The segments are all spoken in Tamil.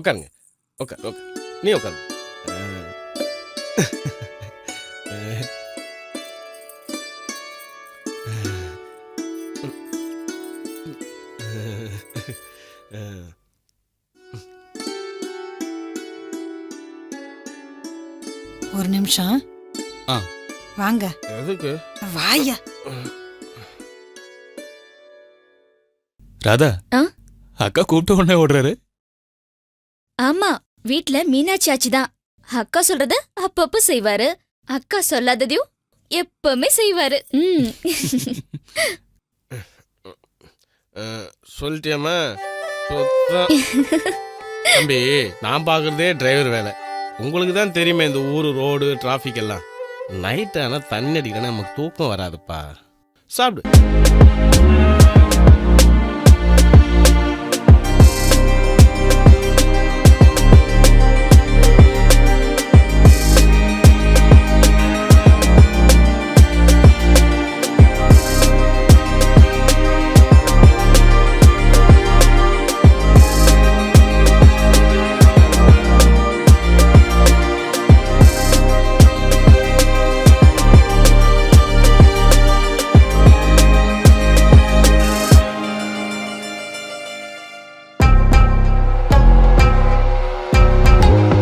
உட்காருங்க. உட்காரு உட்காரு. நீ உட்காரு. ஒரு நிமிஷம். ஆ. வாங்க. எதுக்கு? வாயா. ராதா, ஆ? அக்கா கூப்பிட்ட உடனே ஓடுறாரு. ஆமா, வீட்ல மீனாட்சி ஆச்சி தான் அக்கா சொல்றத அப்பப்ப செய்வாரு. அக்கா சொல்லாததையும் எப்பவுமே செய்வாரு. சொல்லிட்டியம்மா? தம்பி, நான் பார்க்குறதே டிரைவர் வேலை. உங்களுக்கு தான் தெரியுமே இந்த ஊர் ரோடு டிராஃபிக் எல்லாம். நைட் ஆனால் தண்ணி அடிக்கலன்னா நமக்கு தூக்கம் வராதுப்பா. சாப்பிடு.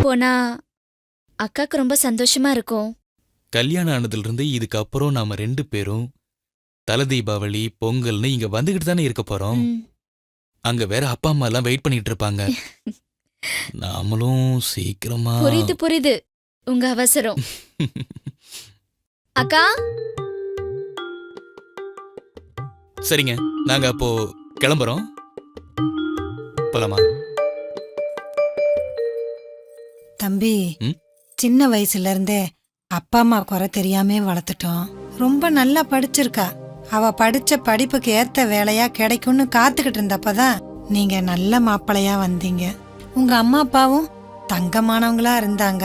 போனா அக்காக்கு ரொம்ப சந்தோஷமா இருக்கும். கல்யாணம் ஆனதுல இருந்து இதுக்கப்புறம் நாம 2 பேரும் தல தீபாவளி பொங்கல்னு இங்க வந்துகிட்டு தானே இருக்க போறோம். அங்க வேற அப்பா அம்மா எல்லாம் வெயிட் பண்ணிட்டு இருப்பாங்க. நாமளும் சீக்கிரமா. புரியுது புரியுது உங்க அவசரம். அக்கா, சரிங்க, நாங்க அப்போ கிளம்புறோம். போலாமா? தம்பி, ம்? சின்ன வயசுல இருந்தே அப்பா அம்மா குறை தெரியாமே வளர்த்துட்டோம். ரொம்ப நல்லா படிச்சிருக்கா. அவ படிச்ச படிப்புக்கு ஏத்த வேலையா கிடைக்கும்னு காத்துக்கிட்டு இருந்தப்பதான் நீங்க நல்ல மாப்பிள்ளையா வந்தீங்க. உங்க அம்மா அப்பாவும் தங்கமானவங்களா இருந்தாங்க.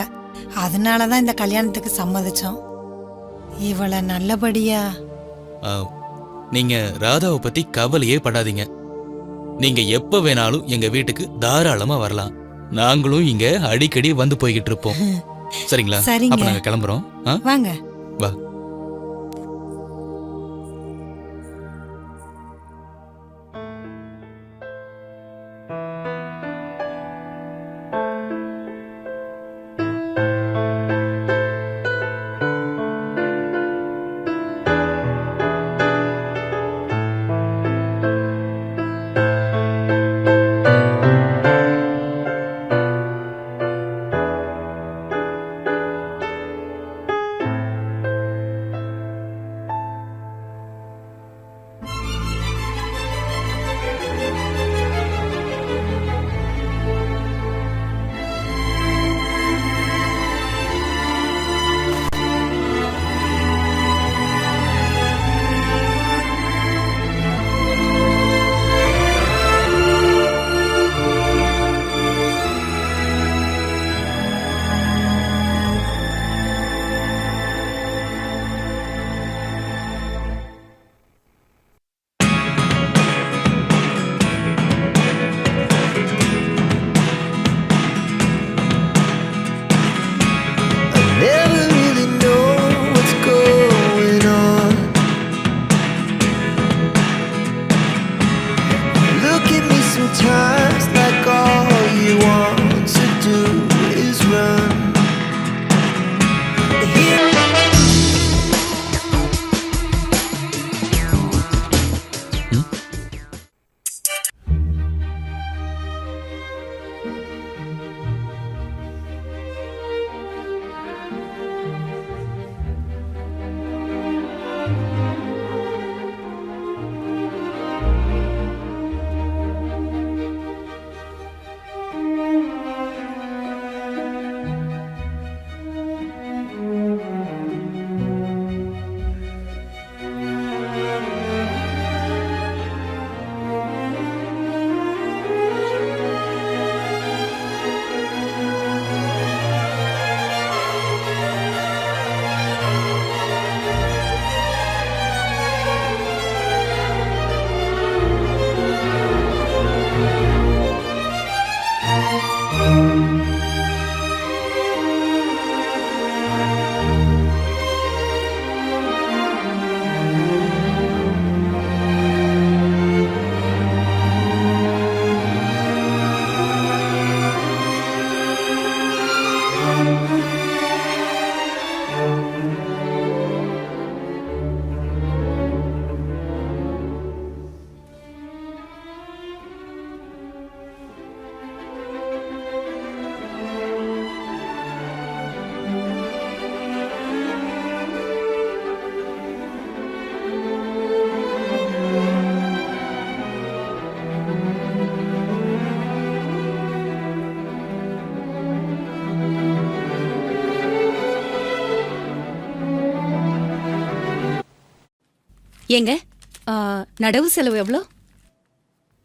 அதனாலதான் இந்த கல்யாணத்துக்கு சம்மதிச்சோம். இவளை நல்லபடியா. ஆ, நீங்க ராதாவை பத்தி கவலையே படாதீங்க. நீங்க எப்ப வேணாலும் எங்க வீட்டுக்கு தாராளமா வரலாம். நாங்களும் இங்க அடிக்கடி வந்து போய்கிட்டு இருப்போம். சரிங்களா? சரிங்க. அப்ப நாங்க கிளம்புறோம். வாங்க. வா. ஏங்க நடவு செலவு எவ்வளோ?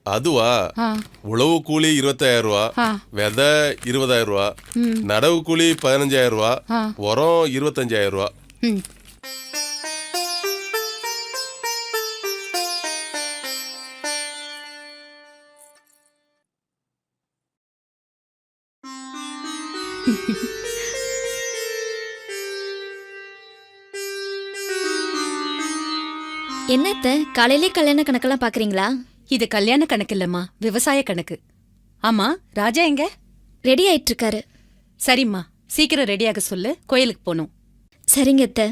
அதுவா ஆ, உழவு கூலி 25,000 ரூபா, ஆ, விதை 20,000 ரூபா, ம், நடவு கூலி 15,000 ரூபா, ஆ, உரம் 25,000 ரூபா. ம். என்னத்த காலையிலே கல்யாண கணக்கெல்லாம் பாக்குறீங்களா? இது கல்யாண கணக்கு இல்லம்மா, விவசாய கணக்கு. ஆமா, ராஜா எங்க? ரெடி ஆயிட்டு இருக்காரு. சரிம்மா, சீக்கிரம் ரெடியாக சொல்லு, கோயிலுக்கு போகணும். சரிங்க அத்தை.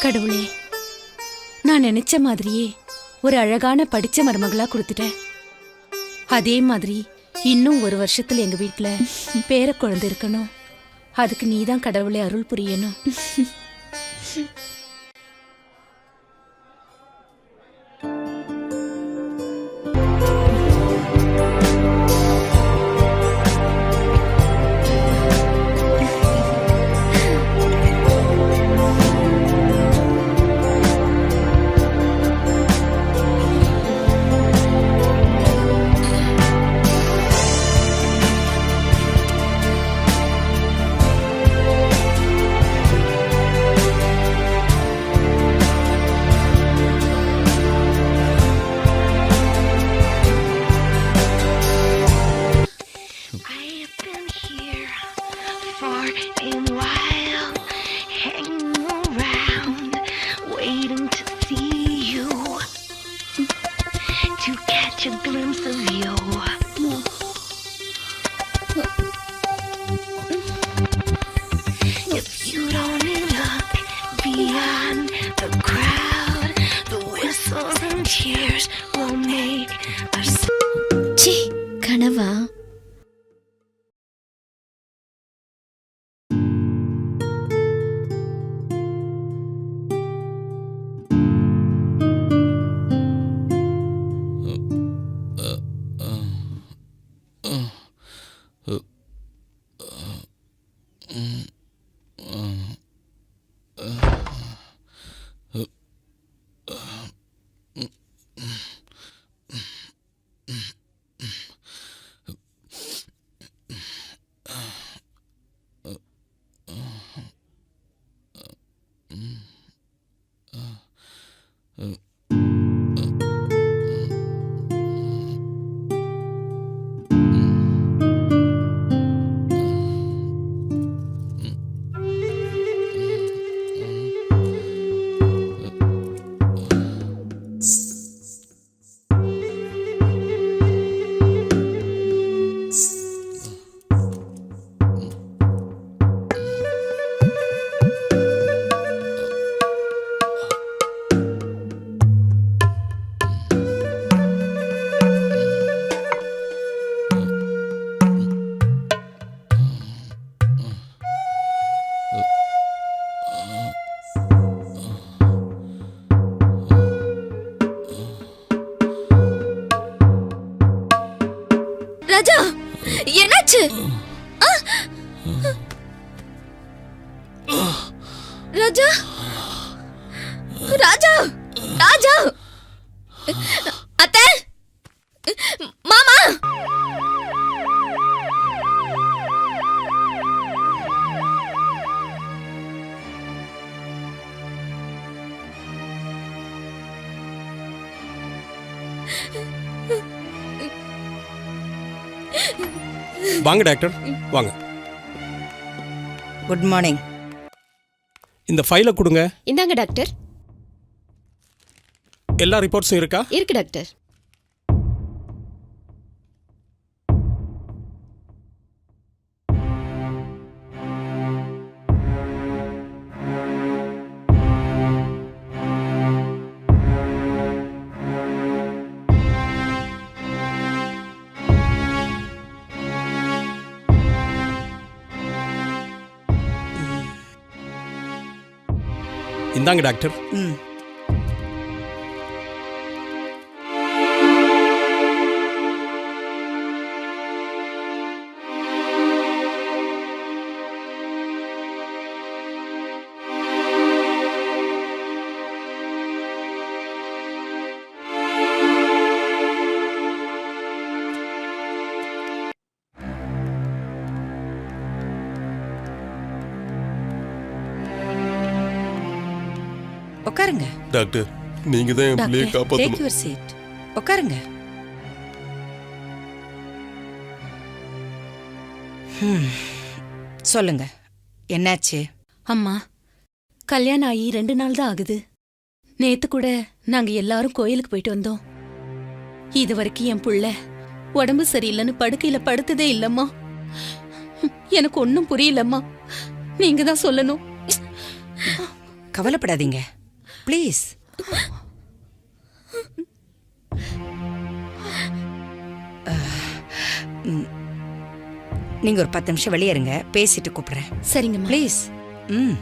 கடவுளே, நான் நினைச்ச மாதிரியே ஒரு அழகான படிச்ச மருமகளா கொடுத்துட்டேன். அதே மாதிரி இன்னும் ஒரு வருஷத்துல எங்க வீட்ல பேர குழந்தை இருக்கணும். அதுக்கு நீதான் கடவுளே அருள் புரியணும். ச்சீ, கனவா? ராஜா, என்னாச்சு? ராஜா, ராஜா, ராஜா, அத்தை, மாமா. வாங்க டாக்டர், வாங்க. Good morning. இந்த ஃபைலை கொடுங்க. இந்தாங்க டாக்டர். எல்லா ரிப்போர்ட்ஸும் இருக்கா? இருக்கு டாக்டர். இந்தாங்க டாக்டர். ம். உட்காருங்க டாக்டர் நீங்க தான் என் பிள்ளையை டாக்டர். டேக் காப்பாற்றணும். Your seat. உட்காருங்க. சொல்லுங்க, என்னாச்சு? அம்மா, கல்யாணம் ஆகி 2 நாள் தான் ஆகுது. நேத்து கூட நாங்க எல்லாரும் கோயிலுக்கு போயிட்டு வந்தோம். இது வரைக்கும் என் புள்ள உடம்பு சரியில்லைன்னு படுக்கையில படுத்ததே இல்லம்மா. எனக்கு ஒன்னும் புரியலம்மா. நீங்க தான் சொல்லணும். கவலைப்படாதீங்க ப்ளீஸ். நீங்க ஒரு 10 நிமிஷம் வெளியே இருங்க, பேசிட்டு கூப்பிடுறேன். சரிங்கம்மா. ப்ளீஸ். ம்.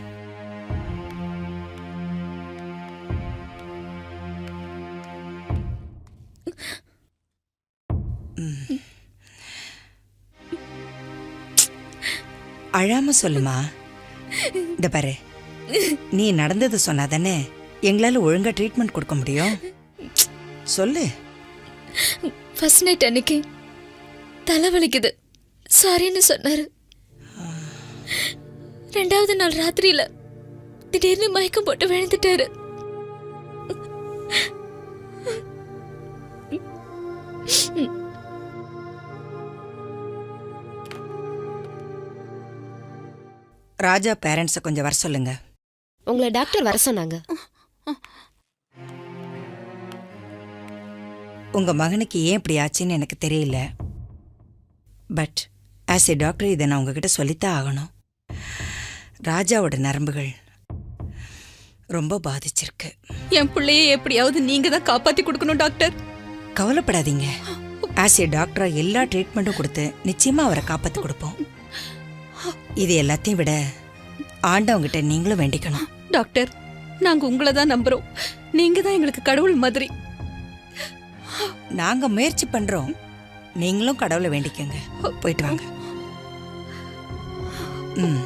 அழாம சொல்லுமா. இந்த பாரு, நீ நடந்தது சொன்னாதானே எங்களால ஒழுங்கா ட்ரீட்மெண்ட் கொடுக்க முடியும். சொல்லு. ஃபர்ஸ்ட் நைட் அன்னைக்கு தலைவலிக்குது சாரின்னு சொன்னாரு. 2வது நாள் ராத்திரியில திடீர்னு மயக்கம் போட்டு விழுந்துட்டாரு. ராஜா பேரண்ட்ஸை கொஞ்சம் வர சொல்லுங்க. உங்களை டாக்டர் வர சொன்னாங்க. உங்க மகனுக்கு ஏன் இப்படி ஆச்சுன்னு எனக்கு தெரியல. பட் ஆஸ் ஏ டாக்டர் இதை நான் உங்ககிட்ட சொல்லித்தான் ஆகணும். ராஜாவோட நரம்புகள் ரொம்ப பாதிச்சிருக்கு. என் பிள்ளைய எப்படியாவது நீங்க தான் காப்பாத்தி கொடுக்கணும் டாக்டர். கவலைப்படாதீங்க. ஆஸ் ஏ டாக்டரா எல்லா ட்ரீட்மெண்ட்டும் கொடுத்து நிச்சயமா அவரை காப்பாத்தி கொடுப்போம். இது எல்லாத்தையும் விட ஆண்டவங்கிட்ட நீங்களும் வேண்டிக்கணும். டாக்டர், நாங்க உங்களை தான் நம்புறோம். நீங்க தான் எங்களுக்கு கடவுள் மாதிரி. நாங்க முயற்சி பண்றோம், நீங்களும் கடவுளை வேண்டிக்கங்க. போயிட்டு வாங்க. ம்.